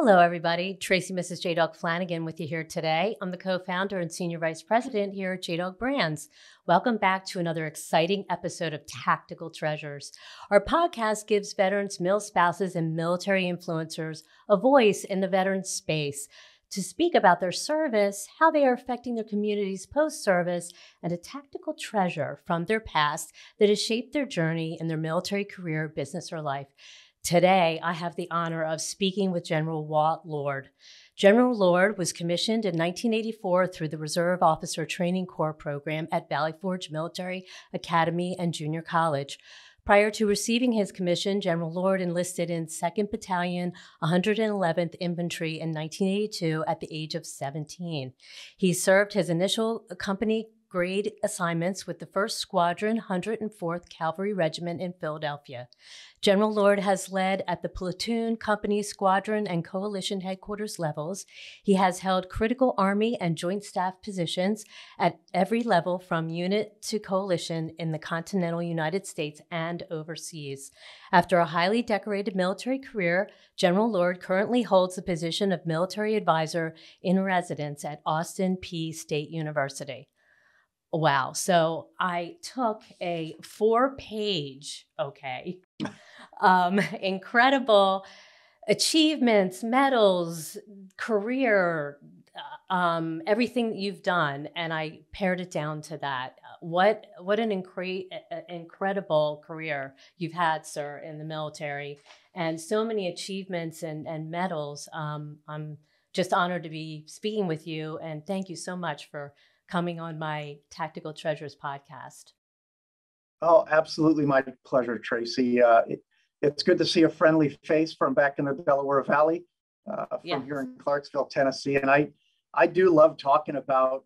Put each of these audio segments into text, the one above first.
Hello, everybody. Tracy, Mrs. JDog Flanagan with you here today. I'm the co-founder and senior vice president here at JDog Brands. Welcome back to another exciting episode of Tactical Treasures. Our podcast gives veterans, mil spouses, and military influencers a voice in the veteran space to speak about their service, how they are affecting their communities post-service, and a tactical treasure from their past that has shaped their journey in their military career, business, or life. Today, I have the honor of speaking with General Walt Lord. General Lord was commissioned in 1984 through the Reserve Officer Training Corps program at Valley Forge Military Academy and Junior College. Prior to receiving his commission, General Lord enlisted in 2nd Battalion, 111th Infantry in 1982 at the age of 17. He served his initial company grade assignments with the 1st Squadron, 104th Cavalry Regiment in Philadelphia. General Lord has led at the platoon, company, squadron, and coalition headquarters levels. He has held critical Army and Joint Staff positions at every level from unit to coalition in the continental United States and overseas. After a highly decorated military career, General Lord currently holds the position of military advisor in residence at Austin Peay State University. Wow. So I took a 4-page, incredible achievements, medals, career, everything that you've done. And I pared it down to that. What an incredible career you've had, sir, in the military, and so many achievements and medals. I'm just honored to be speaking with you. And thank you so much for coming on my Tactical Treasures podcast. Oh, absolutely. My pleasure, Tracy. It's good to see a friendly face from back in the Delaware Valley, from here in Clarksville, Tennessee. And I do love talking about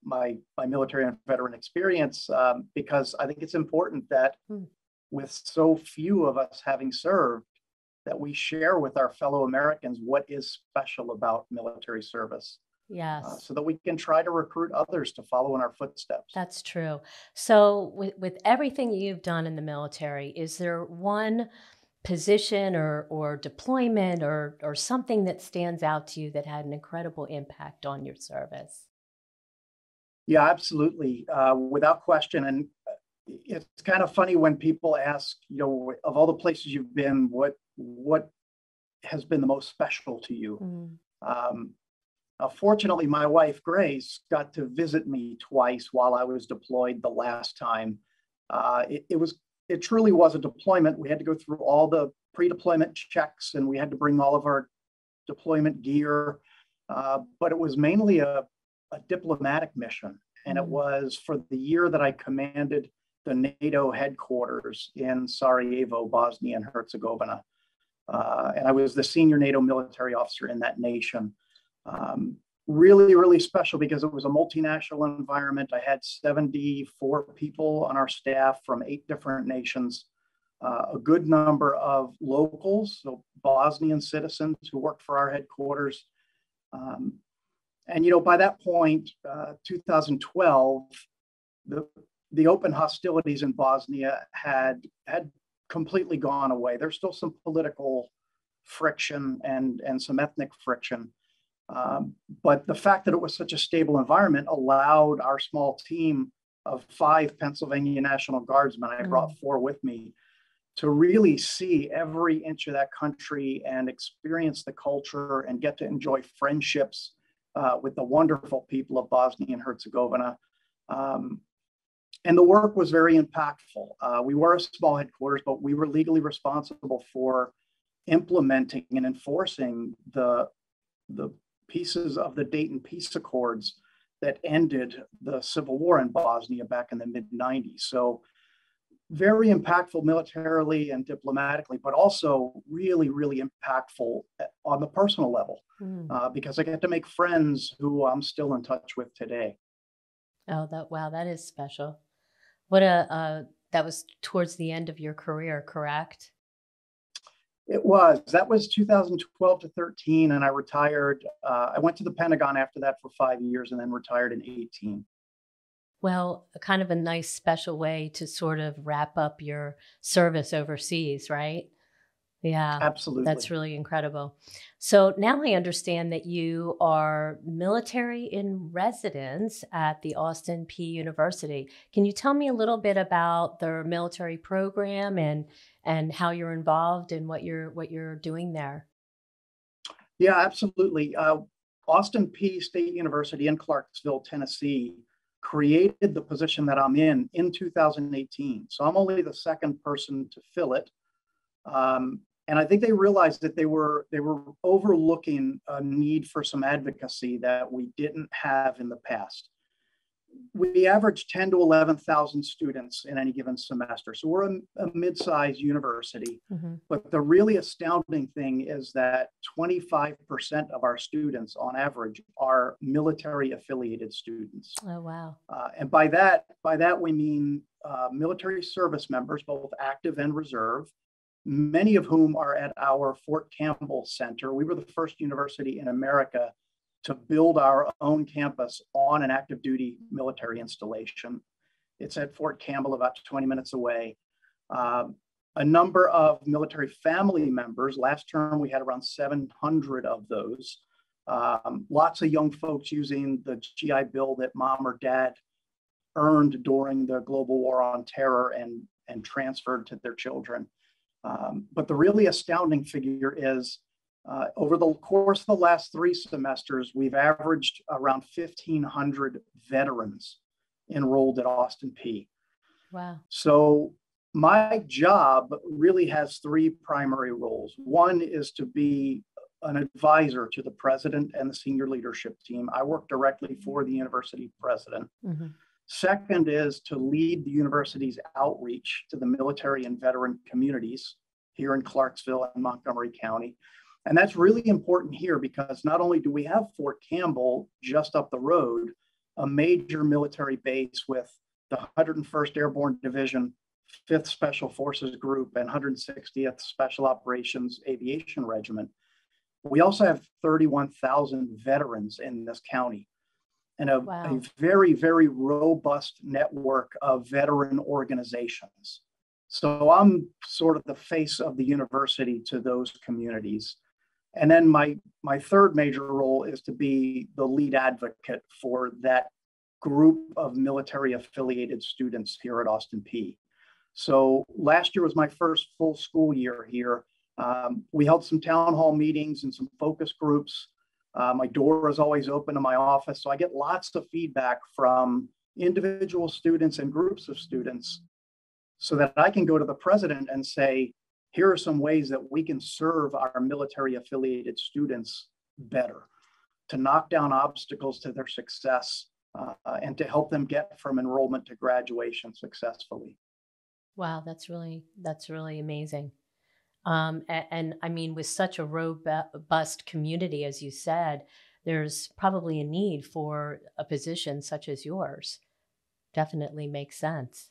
my military and veteran experience because I think it's important that with so few of us having served, that we share with our fellow Americans what is special about military service. Yes. So that we can try to recruit others to follow in our footsteps. That's true. So with everything you've done in the military, is there one position or deployment or something that stands out to you that had an incredible impact on your service? Yeah, absolutely. Without question. And it's kind of funny when people ask, of all the places you've been, what has been the most special to you? Fortunately, my wife, Grace, got to visit me twice while I was deployed the last time. It truly was a deployment. We had to go through all the pre-deployment checks, and we had to bring all of our deployment gear. But it was mainly a diplomatic mission. And it was for the year that I commanded the NATO headquarters in Sarajevo, Bosnia and Herzegovina. And I was the senior NATO military officer in that nation. Really, really special because it was a multinational environment. I had 74 people on our staff from 8 different nations, a good number of locals, so Bosnian citizens who worked for our headquarters. And, by that point, 2012, the open hostilities in Bosnia had completely gone away. There's still some political friction and some ethnic friction. But the fact that it was such a stable environment allowed our small team of 5 Pennsylvania National Guardsmen, I brought 4 with me, to really see every inch of that country and experience the culture and get to enjoy friendships with the wonderful people of Bosnia and Herzegovina. And the work was very impactful. We were a small headquarters, but we were legally responsible for implementing and enforcing the pieces of the Dayton Peace Accords that ended the civil war in Bosnia back in the mid-90s. So very impactful militarily and diplomatically, but also really, really impactful on the personal level because I get to make friends who I'm still in touch with today. Oh, wow, that is special. That was towards the end of your career, correct? It was. That was 2012 to 13, and I retired. I went to the Pentagon after that for 5 years and then retired in 18. Well, kind of a nice special way to sort of wrap up your service overseas, right? Yeah, that's Absolutely. really incredible. So now I understand that you are military in residence at the Austin Peay University. Can you tell me a little bit about their military program and how you're involved and what you're doing there? Yeah, absolutely. Austin Peay State University in Clarksville, Tennessee, created the position that I'm in 2018. So I'm only the second person to fill it. And I think they realized that they were overlooking a need for some advocacy that we didn't have in the past. We average 10 to 11,000 students in any given semester. So we're a mid-sized university. Hmm. But the really astounding thing is that 25% of our students on average are military affiliated students. Oh, wow. And by that we mean military service members, both active and reserve, many of whom are at our Fort Campbell Center. We were the first university in America to build our own campus on an active duty military installation. It's at Fort Campbell, about 20 minutes away. A number of military family members. Last term, we had around 700 of those. Lots of young folks using the GI Bill that mom or dad earned during the global war on terror and transferred to their children. But the really astounding figure is over the course of the last 3 semesters, we've averaged around 1,500 veterans enrolled at Austin Peay. Wow. So my job really has 3 primary roles. One is to be an advisor to the president and the senior leadership team. I work directly for the university president. Hmm. Second is to lead the university's outreach to the military and veteran communities here in Clarksville and Montgomery County. And that's really important here because not only do we have Fort Campbell just up the road, a major military base with the 101st Airborne Division, 5th Special Forces Group, and 160th Special Operations Aviation Regiment. We also have 31,000 veterans in this county and a Wow. very, very robust network of veteran organizations. So I'm sort of the face of the university to those communities. And then my third major role is to be the lead advocate for that group of military affiliated students here at Austin Peay. So last year was my first full school year here. We held some town hall meetings and some focus groups. My door is always open to my office, so I get lots of feedback from individual students and groups of students so that I can go to the president and say, here are some ways that we can serve our military affiliated students better, to knock down obstacles to their success and to help them get from enrollment to graduation successfully. Wow, that's really amazing. And I mean, with such a robust community, as you said, there's probably a need for a position such as yours. Definitely makes sense.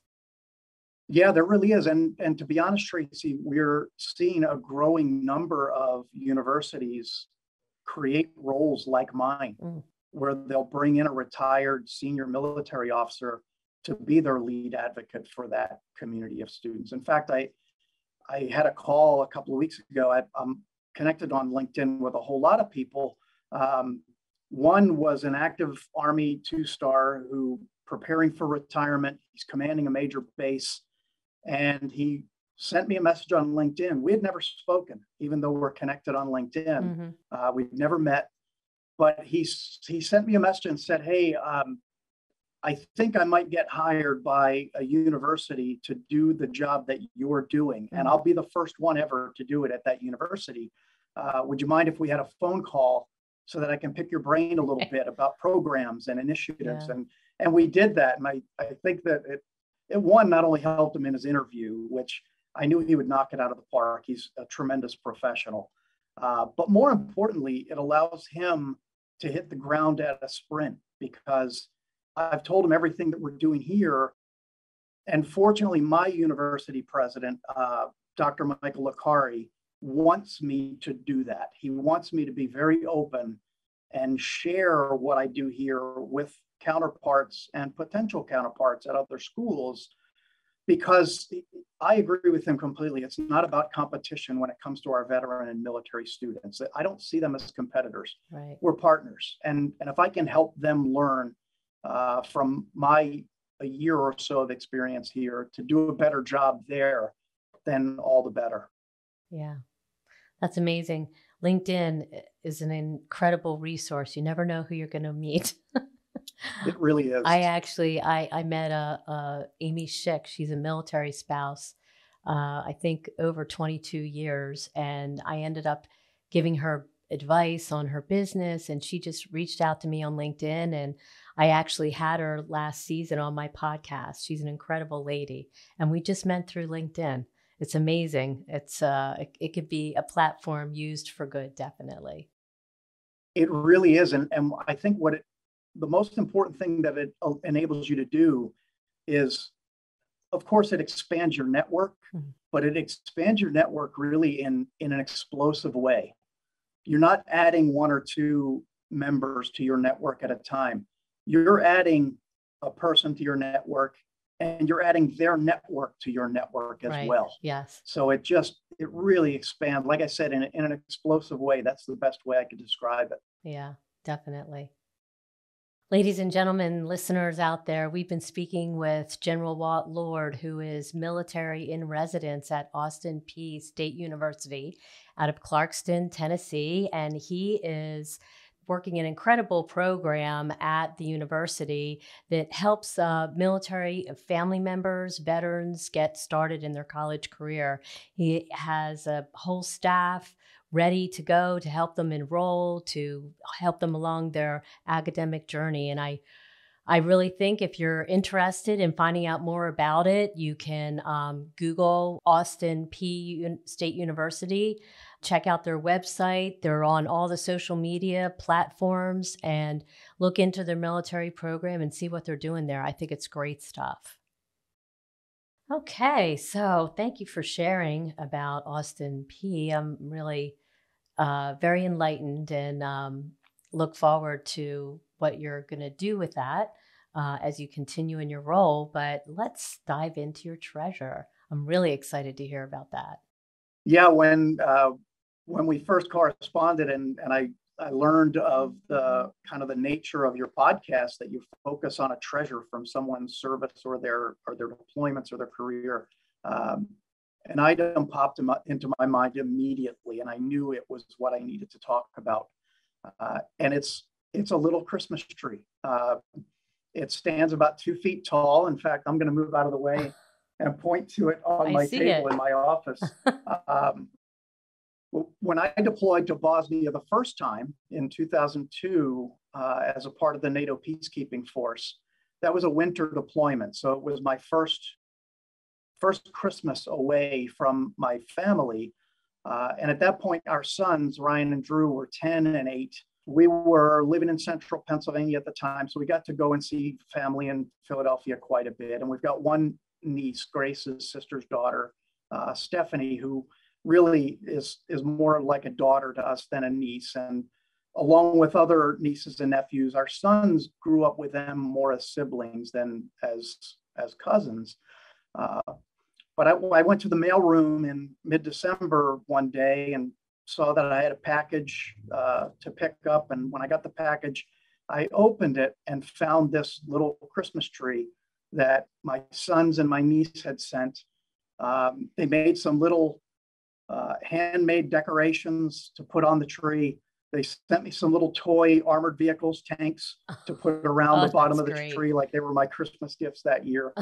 Yeah, there really is. And to be honest, Tracy, we're seeing a growing number of universities create roles like mine, Mm. where they'll bring in a retired senior military officer to be their lead advocate for that community of students. In fact, I had a call a couple of weeks ago. I'm connected on LinkedIn with a whole lot of people. One was an active Army 2-star who preparing for retirement. He's commanding a major base, and he sent me a message on LinkedIn. We had never spoken, even though we're connected on LinkedIn. Hmm. We've never met, but he sent me a message and said, "Hey, I think I might get hired by a university to do the job that you're doing, and Mm. I'll be the first one ever to do it at that university. Would you mind if we had a phone call so that I can pick your brain a little bit about programs and initiatives?" Yeah. And we did that, and I think that it one not only helped him in his interview, which I knew he would knock it out of the park. He's a tremendous professional, but more importantly, it allows him to hit the ground at a sprint because I've told him everything that we're doing here. And fortunately, my university president, Dr. Michael Licari, wants me to do that. He wants me to be very open and share what I do here with counterparts and potential counterparts at other schools because I agree with him completely. It's not about competition when it comes to our veteran and military students. I don't see them as competitors. Right. We're partners. And if I can help them learn from a year or so of experience here to do a better job there, then all the better. Yeah. That's amazing. LinkedIn is an incredible resource. You never know who you're going to meet. It really is. I met Amy Schick. She's a military spouse, I think over 22 years. And I ended up giving her advice on her business. And she just reached out to me on LinkedIn. And I actually had her last season on my podcast. She's an incredible lady. And we just met through LinkedIn. It's amazing. It could be a platform used for good, definitely. It really is. And I think the most important thing that it enables you to do is, of course, it expands your network, but it expands your network really in an explosive way. You're not adding one or two members to your network at a time. You're adding a person to your network, and you're adding their network to your network as well. Yes. So it really expands, like I said, in an explosive way. That's the best way I could describe it. Yeah, definitely. Ladies and gentlemen, listeners out there, we've been speaking with General Walt Lord, who is military in residence at Austin Peay State University out of Clarkston, Tennessee. And he is working an incredible program at the university that helps military family members, veterans get started in their college career. He has a whole staff ready to go to help them enroll, to help them along their academic journey. And I really think if you're interested in finding out more about it, you can Google Austin Peay State University, check out their website. They're on all the social media platforms, and look into their military program and see what they're doing there. I think it's great stuff. Okay, so thank you for sharing about Austin Peay. I'm really very enlightened, and look forward to what you're going to do with that as you continue in your role. But let's dive into your treasure. I'm really excited to hear about that. Yeah, when we first corresponded, and I learned of the kind of the nature of your podcast, that you focus on a treasure from someone's service or their deployments or their career. An item popped into my mind immediately, and I knew it was what I needed to talk about. And it's a little Christmas tree. It stands about 2 feet tall. In fact, I'm going to move out of the way and point to it on my table in my office. When I deployed to Bosnia the first time in 2002 as a part of the NATO peacekeeping force, that was a winter deployment. So it was my first Christmas away from my family. And at that point, our sons, Ryan and Drew, were 10 and 8. We were living in central Pennsylvania at the time, so we got to go and see family in Philadelphia quite a bit. And we've got one niece, Grace's sister's daughter, Stephanie, who really is more like a daughter to us than a niece. And along with other nieces and nephews, our sons grew up with them more as siblings than as cousins. But I went to the mailroom in mid-December one day and saw that I had a package to pick up. And when I got the package, I opened it and found this little Christmas tree that my sons and my niece had sent. They made some little handmade decorations to put on the tree. They sent me some little toy armored vehicles, tanks, to put around the bottom of the tree, like they were my Christmas gifts that year.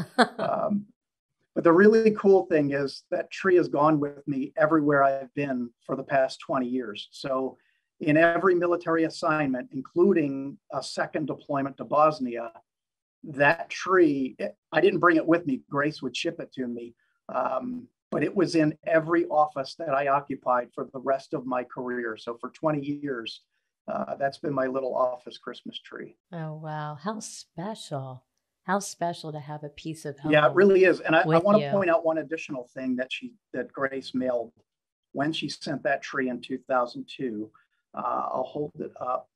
But the really cool thing is that tree has gone with me everywhere I've been for the past 20 years. So in every military assignment, including a second deployment to Bosnia, that tree, I didn't bring it with me. Grace would ship it to me. But it was in every office that I occupied for the rest of my career. So for 20 years, that's been my little office Christmas tree. Oh, wow. How special. How special to have a piece of home. Yeah, it really is. And I want to point out one additional thing that Grace mailed when she sent that tree in 2002. I'll hold it up.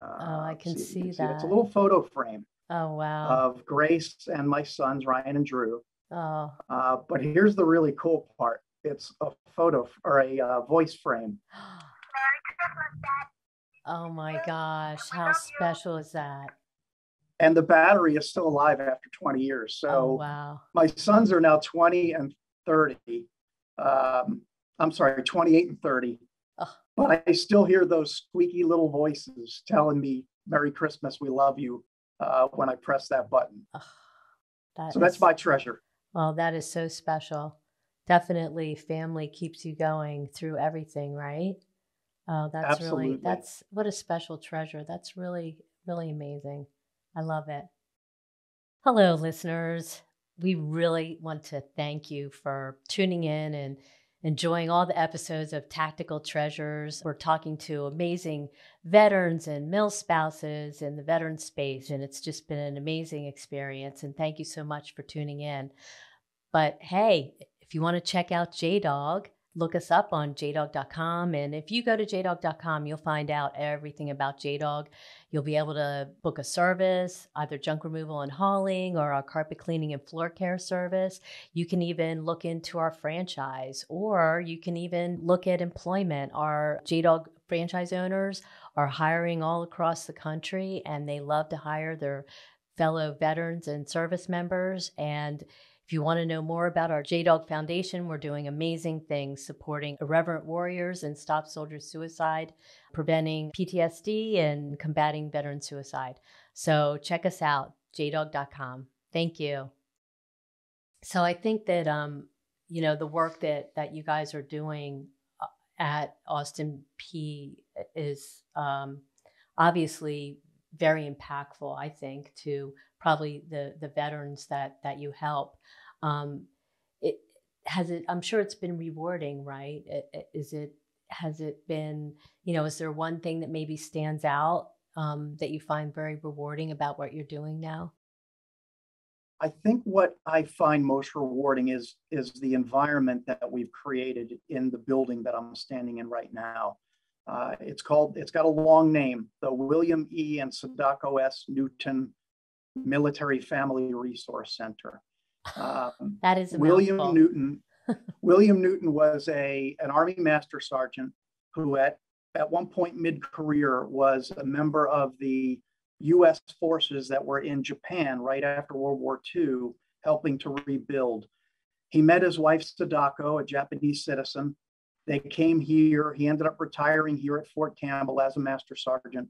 I can see that. It's a little photo frame. Oh, wow. Of Grace and my sons, Ryan and Drew. Oh. But here's the really cool part. It's a photo or a voice frame. Oh my gosh, how special is that? And the battery is still alive after 20 years. Oh, So wow. my sons are now 20 and 30. I'm sorry, 28 and 30. Oh, But I still hear those squeaky little voices telling me, Merry Christmas, we love you, when I press that button. oh, that So that's is, my treasure. well, that is so special. Definitely family keeps you going through everything, right? Oh, Absolutely. that's what a special treasure. That's really, really amazing. I love it. Hello, listeners. We really want to thank you for tuning in and enjoying all the episodes of Tactical Treasures. We're talking to amazing veterans and mill spouses in the veteran space, and it's just been an amazing experience. And thank you so much for tuning in. But hey, if you want to check out JDog, look us up on jdog.com. And if you go to jdog.com, you'll find out everything about JDog. You'll be able to book a service, either junk removal and hauling or our carpet cleaning and floor care service. You can even look into our franchise, or you can even look at employment. Our JDog franchise owners are hiring all across the country, and they love to hire their fellow veterans and service members. And if you want to know more about our JDog Foundation, we're doing amazing things supporting irreverent warriors and stop soldier suicide, preventing PTSD, and combating veteran suicide. So check us out, jdog.com. Thank you. So I think that the work that you guys are doing at Austin Peay is obviously very impactful, I think, to probably the veterans that you help. It has it. I'm sure it's been rewarding, right? Has it been? Is there one thing that maybe stands out that you find very rewarding about what you're doing now? I think what I find most rewarding is the environment that we've created in the building that I'm standing in right now. It's got a long name, the William E. and Sadako S. Newton Military Family Resource Center. That is a William mouthful. Newton. William Newton was an Army Master Sergeant who, at one point mid-career, was a member of the U.S. forces that were in Japan right after World War II, helping to rebuild. He met his wife Sadako, a Japanese citizen. They came here. He ended up retiring here at Fort Campbell as a Master Sergeant.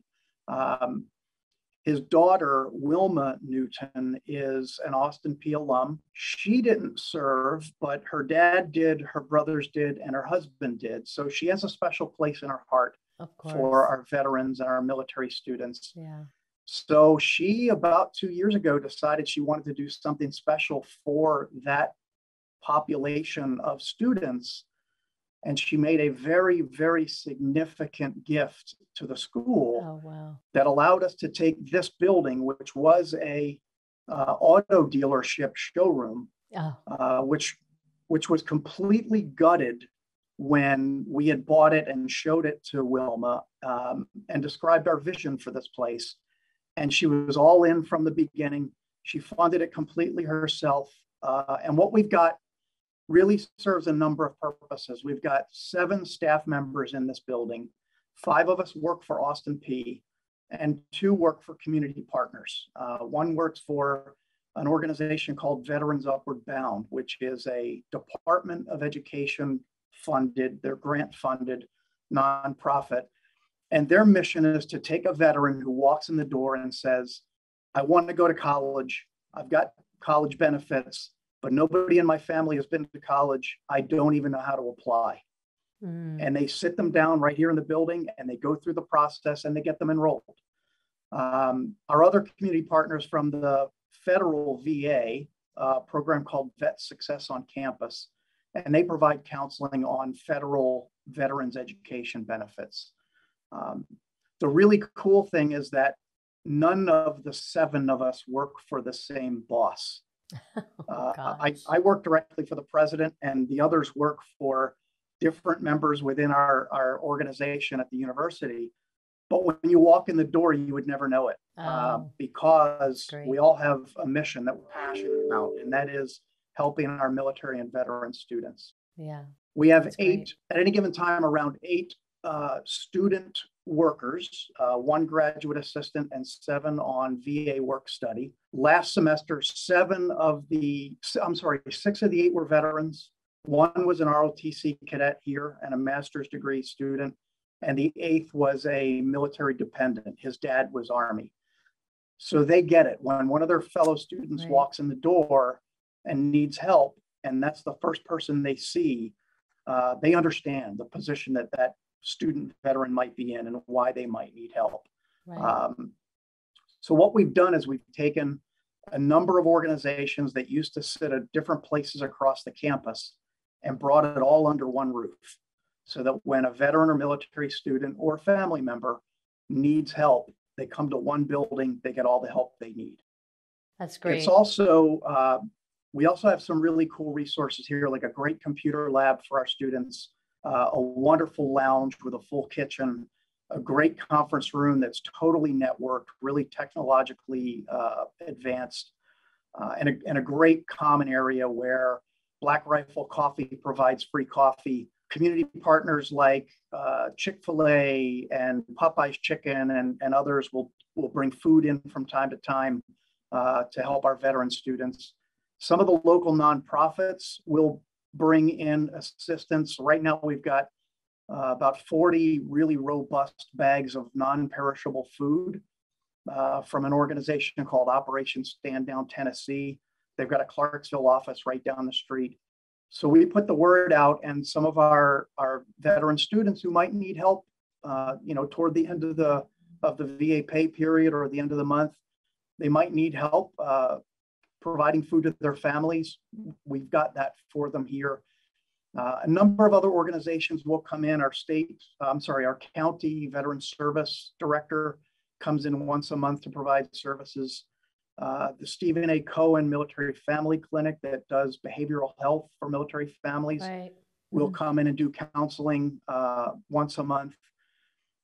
His daughter, Wilma Newton, is an Austin Peay alum. She didn't serve, but her dad did, her brothers did, and her husband did. So she has a special place in her heart Of course. for our veterans and our military students. Yeah. So she, about 2 years ago, decided she wanted to do something special for that population of students. And she made a very, very significant gift to the school. Oh, wow. That allowed us to take this building, which was a auto dealership showroom, which was completely gutted when we had bought it and showed it to Wilma, and described our vision for this place. And she was all in from the beginning. She funded it completely herself. And what we've got really serves a number of purposes. We've got 7 staff members in this building. 5 of us work for Austin Peay, and 2 work for community partners. One works for an organization called Veterans Upward Bound, which is a Department of Education funded, they're grant funded nonprofit. And their mission is to take a veteran who walks in the door and says, I want to go to college. I've got college benefits, but nobody in my family has been to college. I don't even know how to apply. And they sit them down right here in the building, and they go through the process, and they get them enrolled. Our other community partners from the federal VA program called Vet Success on Campus, and they provide counseling on federal veterans education benefits. The really cool thing is that none of the 7 of us work for the same boss. I work directly for the president, and the others work for different members within our organization at the university. But when you walk in the door, you would never know it, because we all have a mission that we're passionate about, and that is helping our military and veteran students. Yeah. We have That's eight, great. at any given time, around eight student workers, one graduate assistant and 7 on VA work study. Last semester, 6 of the 8 were veterans. 1 was an ROTC cadet here and a master's degree student. And the 8th was a military dependent. His dad was Army. So they get it. When one of their fellow students walks in the door and needs help, and that's the first person they see, they understand the position that that student veteran might be in and why they might need help. Right. So what we've done is we've taken a number of organizations that used to sit at different places across the campus and brought it all under one roof, so that when a veteran or military student or family member needs help, they come to one building, they get all the help they need. That's great. It's also, we also have some really cool resources here, like a great computer lab for our students, a wonderful lounge with a full kitchen, a great conference room that's totally networked, really technologically advanced, and a great common area where Black Rifle Coffee provides free coffee. Community partners like Chick-fil-A and Popeye's Chicken and others will bring food in from time to time to help our veteran students. Some of the local nonprofits will bring in assistance. Right now, we've got about 40 really robust bags of non-perishable food from an organization called Operation Stand Down Tennessee. They've got a Clarksville office right down the street. So we put the word out, and some of our veteran students who might need help, toward the end of the VA pay period or the end of the month, they might need help providing food to their families. We've got that for them here. A number of other organizations will come in. Our county veteran service director comes in once a month to provide services. The Stephen A. Cohen Military Family Clinic that does behavioral health for military families will come in and do counseling once a month.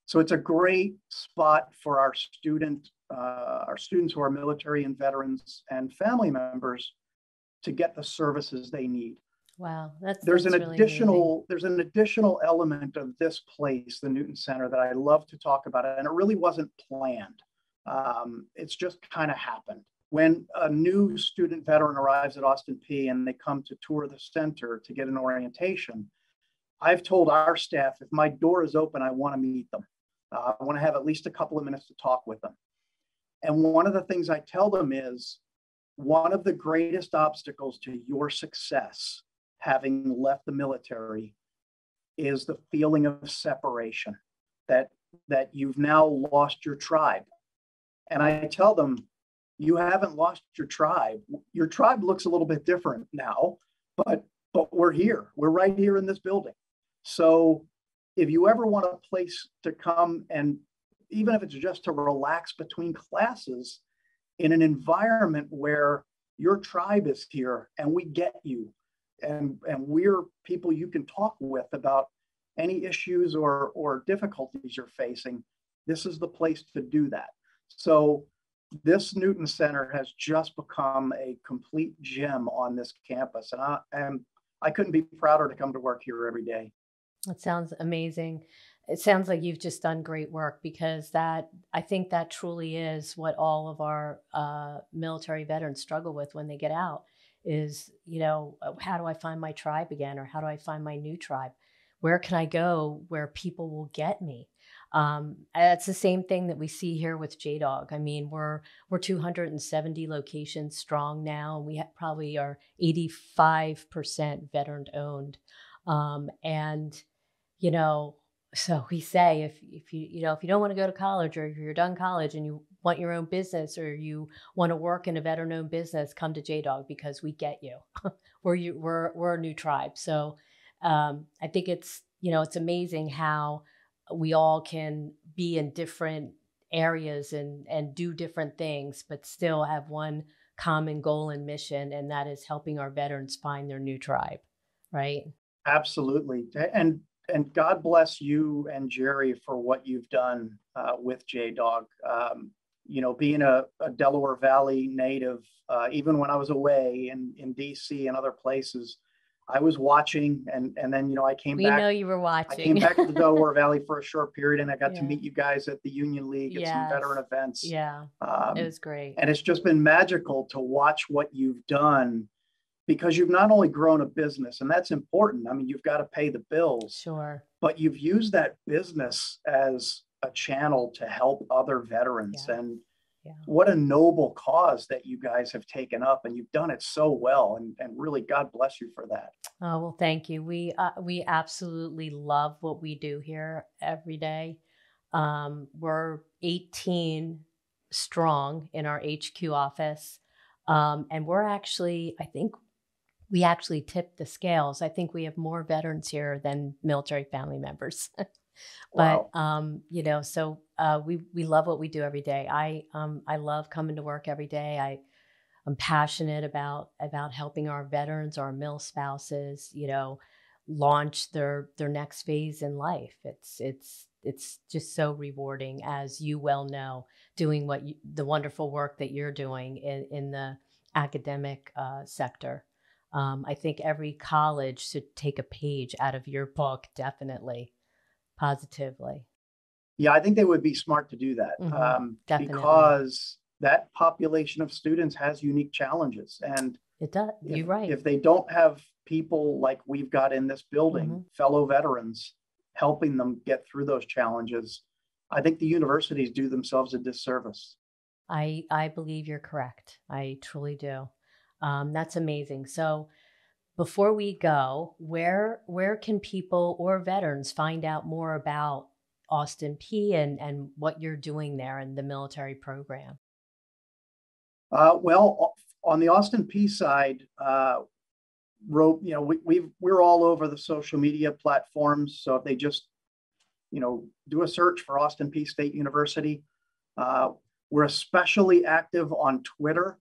So it's a great spot for our students who are military and veterans and family members to get the services they need. Wow, there's an really amazing. There's an additional element of this place, the Newton Center, that I love to talk about, and it really wasn't planned. It's just kind of happened. When a new student veteran arrives at Austin Peay and they come to tour the center to get an orientation, I've told our staff, if my door is open, I want to meet them. I want to have at least a couple of minutes to talk with them. And one of the things I tell them is, one of the greatest obstacles to your success, having left the military, is the feeling of separation, that you've now lost your tribe. And I tell them, you haven't lost your tribe. Your tribe looks a little bit different now, but we're here. We're right here in this building. So if you ever want a place to come, and even if it's just to relax between classes in an environment where your tribe is here and we get you, and we're people you can talk with about any issues or difficulties you're facing, this is the place to do that. So this Newton Center has just become a complete gem on this campus, and I couldn't be prouder to come to work here every day. It sounds amazing. It sounds like you've just done great work, because I think that truly is what all of our military veterans struggle with when they get out is, how do I find my tribe again? Or how do I find my new tribe? Where can I go where people will get me? It's the same thing that we see here with JDog. I mean, we're 270 locations strong now. We probably are 85% veteran owned. So we say, if you don't want to go to college, or if you're done college and you want your own business, or you want to work in a veteran-owned business, come to JDog, because we get you. We're a new tribe. So I think it's amazing how we all can be in different areas and do different things, but still have one common goal and mission, and that is helping our veterans find their new tribe, right? Absolutely. And God bless you and Jerry for what you've done with JDog. being a Delaware Valley native, even when I was away in DC and other places, I was watching, and then I came We back. know you were I came watching. back to the Delaware Valley for a short period, and I got to Yeah. meet you guys at the Union League at some Yes. veteran events. Yeah. It was great. And it's just been magical to watch what you've done, because you've not only grown a business, and that's important. I mean, you've got to pay the bills, Sure. but you've used that business as a channel to help other veterans. Yeah. And Yeah. what a noble cause that you guys have taken up, and you've done it so well. And really, God bless you for that. Oh, well, thank you. We absolutely love what we do here every day. We're 18 strong in our HQ office. And we're actually, I think we actually tip the scales. I think we have more veterans here than military family members. Wow. But so we love what we do every day. I love coming to work every day. I'm passionate about helping our veterans, our mil spouses, launch their next phase in life. It's just so rewarding, as you well know, doing the wonderful work that you're doing in the academic sector. I think every college should take a page out of your book, definitely, positively. Yeah, I think they would be smart to do that, Definitely. because that population of students has unique challenges. And It does. You're right. if they don't have people like we've got in this building, fellow veterans, helping them get through those challenges, I think the universities do themselves a disservice. I believe you're correct. I truly do. That's amazing. So before we go, where can people or veterans find out more about Austin Peay and what you're doing there in the military program? Well, on the Austin Peay side, we're all over the social media platforms. So if they just do a search for Austin Peay State University, we're especially active on Twitter.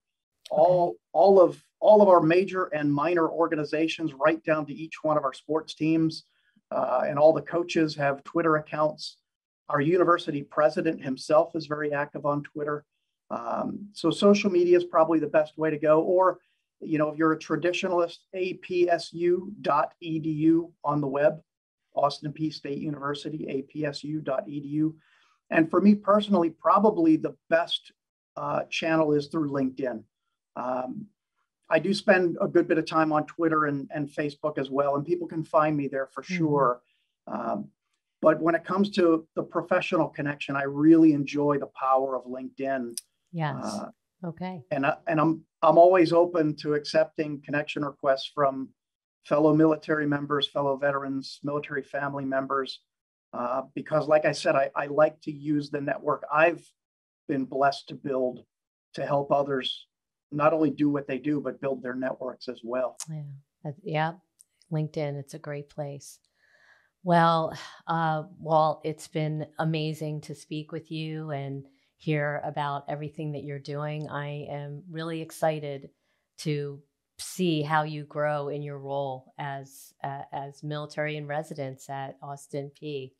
Okay. All of our major and minor organizations, right down to each one of our sports teams, and all the coaches have Twitter accounts. Our university president himself is very active on Twitter. So social media is probably the best way to go. Or, if you're a traditionalist, apsu.edu on the web, Austin Peay State University, apsu.edu. And for me personally, probably the best channel is through LinkedIn. I do spend a good bit of time on Twitter and Facebook as well, and people can find me there for sure. But when it comes to the professional connection, I really enjoy the power of LinkedIn. Yes. Okay. And I'm always open to accepting connection requests from fellow military members, fellow veterans, military family members, because, like I said, I like to use the network I've been blessed to build to help others not only do what they do, but build their networks as well. Yeah. LinkedIn, it's a great place. Well, Walt, it's been amazing to speak with you and hear about everything that you're doing. I am really excited to see how you grow in your role as military in residence at Austin Peay.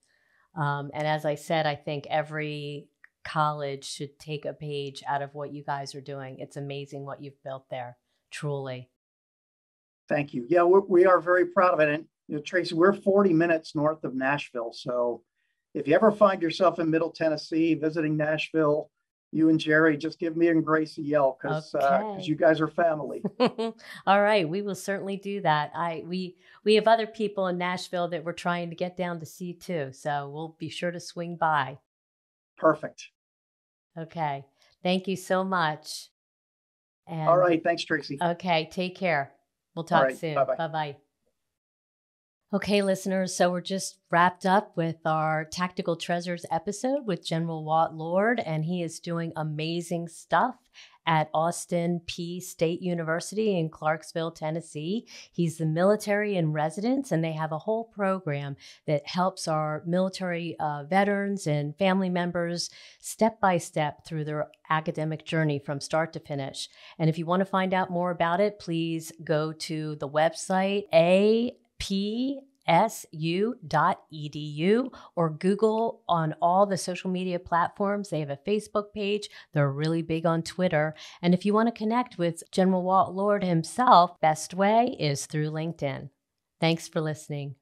And as I said, I think every college should take a page out of what you guys are doing. It's amazing what you've built there, truly. Thank you. Yeah, we are very proud of it. And Tracy, we're 40 minutes north of Nashville. So if you ever find yourself in Middle Tennessee visiting Nashville, you and Jerry, just give me and Grace a yell, because you guys are family. All right, we will certainly do that. We have other people in Nashville that we're trying to get down to see too, so we'll be sure to swing by. Perfect. Okay, thank you so much. And, all right, thanks, Tracy. Okay, take care. We'll talk soon. Bye-bye. Bye-bye. Okay, listeners, so we're just wrapped up with our Tactical Treasures episode with General Walt Lord, and he is doing amazing stuff at Austin Peay State University in Clarksville, Tennessee. He's the military in residence, and they have a whole program that helps our military veterans and family members step by step through their academic journey from start to finish. And if you want to find out more about it, please go to the website, APSU or Google on all the social media platforms. They have a Facebook page. They're really big on Twitter. And if you want to connect with General Walt Lord himself, best way is through LinkedIn. Thanks for listening.